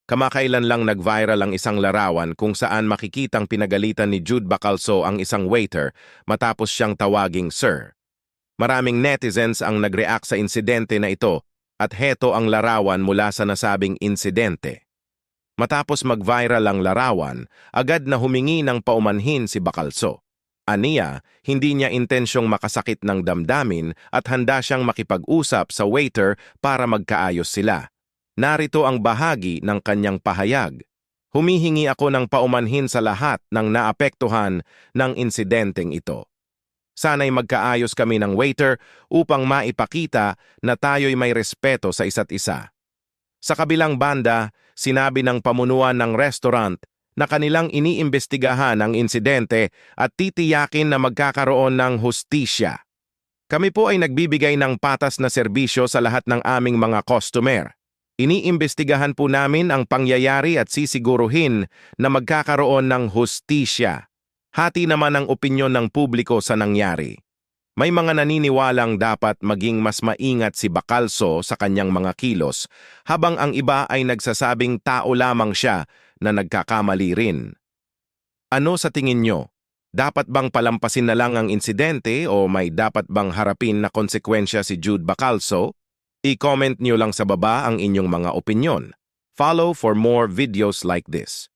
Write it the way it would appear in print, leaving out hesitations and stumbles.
Kamakailan lang nag-viral ang isang larawan kung saan makikitang pinagalitan ni Jude Bacalso ang isang waiter matapos siyang tawaging sir. Maraming netizens ang nag-react sa insidente na ito at heto ang larawan mula sa nasabing insidente. Matapos mag-viral ang larawan, agad na humingi ng paumanhin si Bacalso. Aniya, hindi niya intensyong makasakit ng damdamin at handa siyang makipag-usap sa waiter para magkaayos sila. Narito ang bahagi ng kanyang pahayag. Humihingi ako ng paumanhin sa lahat ng naapektuhan ng insidenteng ito. Sana'y magkaayos kami ng waiter upang maipakita na tayo'y may respeto sa isa't isa. Sa kabilang banda, sinabi ng pamunuan ng restaurant na kanilang iniimbestigahan ang insidente at titiyakin na magkakaroon ng hustisya. Kami po ay nagbibigay ng patas na serbisyo sa lahat ng aming mga customer. Iniimbestigahan po namin ang pangyayari at sisiguruhin na magkakaroon ng hustisya. Hati naman ang opinyon ng publiko sa nangyari. May mga naniniwalang dapat maging mas maingat si Bacalso sa kanyang mga kilos, habang ang iba ay nagsasabing tao lamang siya na nagkakamali rin. Ano sa tingin nyo? Dapat bang palampasin na lang ang insidente o may dapat bang harapin na konsekwensya si Jude Bacalso? I-comment nyo lang sa baba ang inyong mga opinyon. Follow for more videos like this.